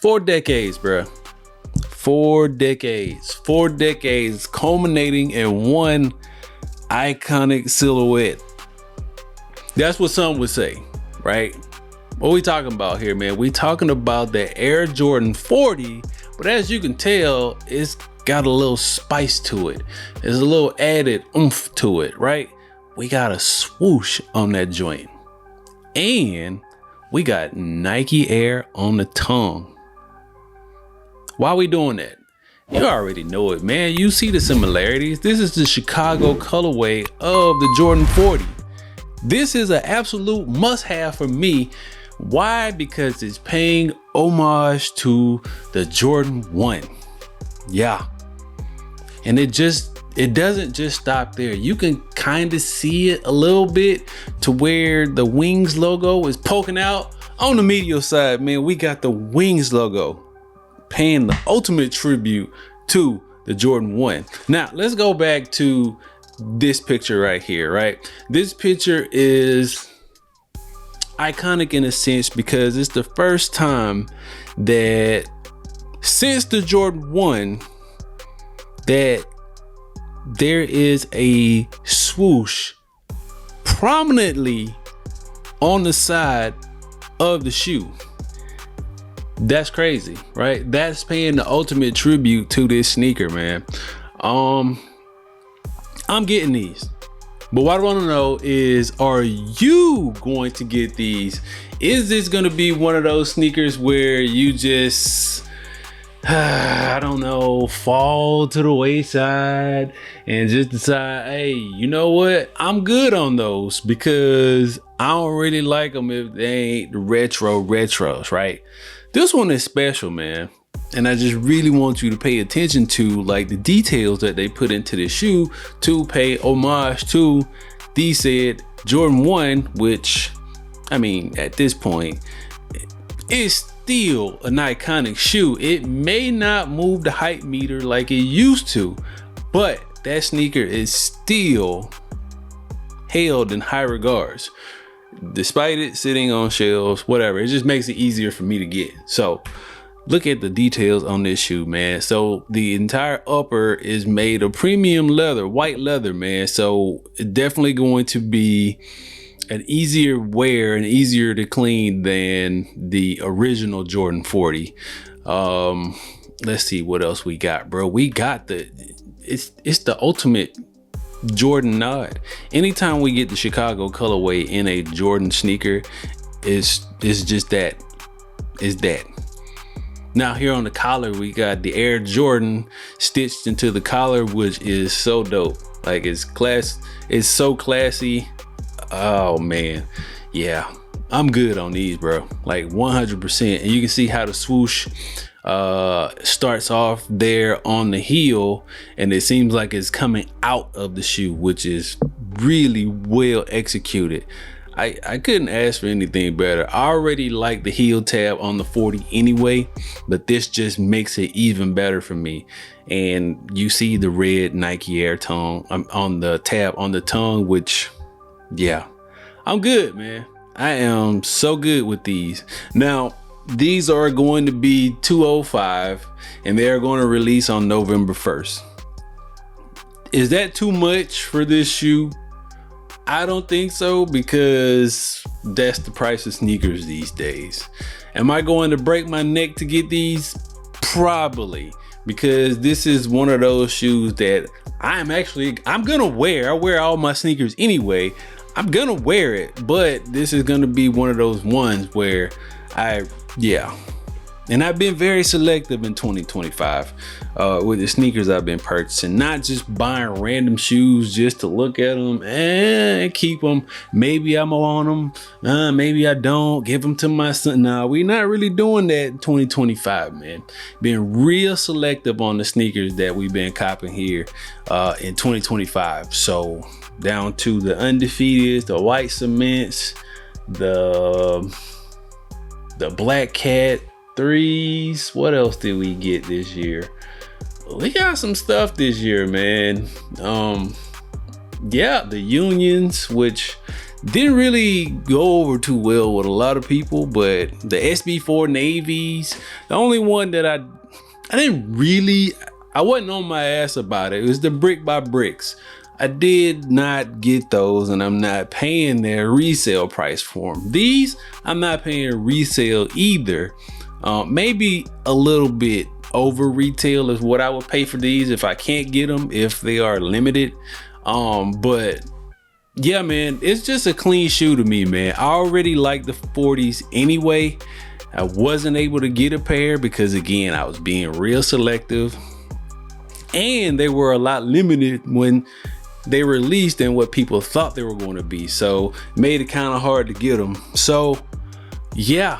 4 decades, bruh. 4 decades. 4 decades culminating in one iconic silhouette. That's what some would say, right? What we talking about here, man? We talking about the Air Jordan 40, but as you can tell, it's got a little spice to it. There's a little added oomph to it, right? We got a swoosh on that joint. And we got Nike Air on the tongue. Why are we doing that? You already know it, man. You see the similarities. This is the Chicago colorway of the Jordan 40. This is an absolute must-have for me. Why? Because it's paying homage to the Jordan 1. Yeah. And it doesn't just stop there. You can kind of see it a little bit to where the Wings logo is poking out. On the medial side, man, we got the Wings logo paying the ultimate tribute to the Jordan 1. Now, let's go back to this picture right here, right? This picture is iconic in a sense because it's the first time that since the Jordan 1 that there is a swoosh prominently on the side of the shoe. That's crazy, right? That's paying the ultimate tribute to this sneaker, man. I'm getting these. But what I want to know is, are you going to get these? Is this going to be one of those sneakers where you just, I don't know, fall to the wayside and just decide, hey, you know what? I'm good on those because I don't really like them if they ain't the retros, right? This one is special, man. And I just really want you to pay attention to like the details that they put into the shoe to pay homage to the said Jordan 1, which, I mean, at this point, is still an iconic shoe. It may not move the hype meter like it used to, but that sneaker is still held in high regards. Despite it sitting on shelves, whatever, it just makes it easier for me to get. So look at the details on this shoe, man. So the entire upper is made of premium leather, white leather, man. So it's definitely going to be an easier wear and easier to clean than the original Jordan 40. Let's see what else we got, bro. We got it's the ultimate Jordan nod. Anytime we get the Chicago colorway in a Jordan sneaker, it's just that. It's that. Now here on the collar, we got the Air Jordan stitched into the collar, which is so dope. Like it's so classy. Oh man, yeah, I'm good on these, bro. Like 100%. And you can see how the swoosh starts off there on the heel, and it seems like it's coming out of the shoe, which is really well executed. I couldn't ask for anything better. I already like the heel tab on the 40 anyway, but this just makes it even better for me. And you see the red Nike Air tongue on the tab on the tongue, which, yeah, I'm good, man. I am so good with these. Now, these are going to be 205 and they are going to release on November 1st. Is that too much for this shoe? I don't think so, because that's the price of sneakers these days. Am I going to break my neck to get these? Probably, because this is one of those shoes that I'm gonna wear. I wear all my sneakers anyway. I'm gonna wear it, but this is gonna be one of those ones where and I've been very selective in 2025 with the sneakers I've been purchasing, not just buying random shoes just to look at them and keep them. Maybe I'm on them, maybe I don't, give them to my son. Nah, we're not really doing that in 2025, man. Being real selective on the sneakers that we've been copping here in 2025. So down to the undefeateds, the white cements, the black cat 3s. What else did we get this year? We got some stuff this year, man. The Unions, which didn't really go over too well with a lot of people, but the SB4 navies, the only one that I wasn't on my ass about it. It was the brick by bricks. I did not get those, and I'm not paying their resale price for them. These, I'm not paying resale either. Maybe a little bit over retail is what I would pay for these if I can't get them, if they are limited. But yeah, man, it's just a clean shoe to me, man. I already like the 40s anyway. I wasn't able to get a pair because, again, I was being real selective, and they were a lot limited when they released than what people thought they were going to be. So made it kind of hard to get them. So yeah,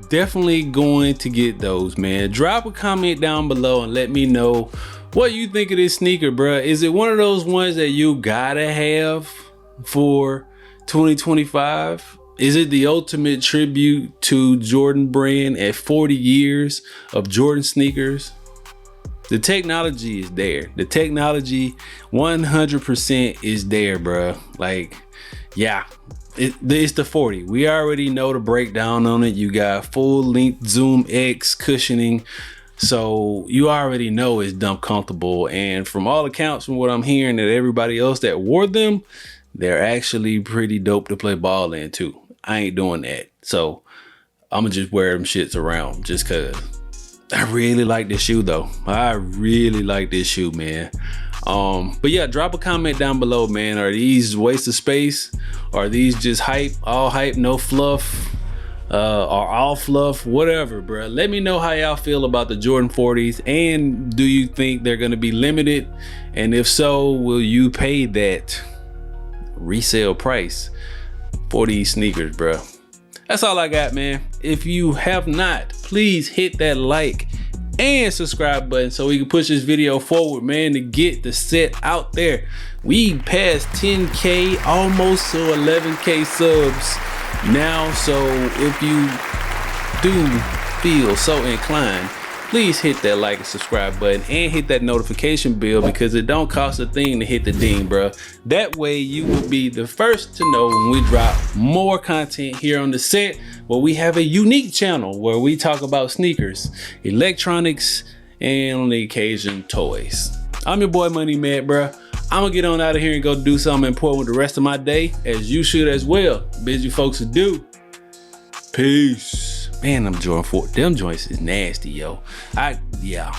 definitely going to get those, man. Drop a comment down below and let me know what you think of this sneaker, bruh. Is it one of those ones that you gotta have for 2025? Is it the ultimate tribute to Jordan brand at 40 years of Jordan sneakers? The technology is there. The technology 100% is there, bruh. Like, yeah, it's the 40. We already know the breakdown on it. You got full length Zoom X cushioning. So you already know it's dumb comfortable. And from all accounts, from what I'm hearing, that everybody else that wore them, they're actually pretty dope to play ball in too. I ain't doing that. So I'm gonna just wear them shits around just cause. I really like this shoe though. I really like this shoe, man. But yeah, drop a comment down below, man. Are these waste of space? Are these just hype? All hype, no fluff? Or all fluff? Whatever, bro. Let me know how y'all feel about the Jordan 40s, and do you think they're gonna be limited? And if so, will you pay that resale price for these sneakers, bro? That's all I got, man. If you have not, please hit that like and subscribe button so we can push this video forward, man, to get the set out there. We passed 10K, almost to 11K subs now. So if you do feel so inclined, please hit that like and subscribe button and hit that notification bell, because it don't cost a thing to hit the ding, bro. That way you will be the first to know when we drop more content here on the set, where we have a unique channel where we talk about sneakers, electronics, and on the occasion toys. I'm your boy Money Mad, bro. I'm gonna get on out of here and go do something important with the rest of my day, as you should as well. Busy folks to do. Peace. Man, them Jordan 4, them joints is nasty, yo. Yeah.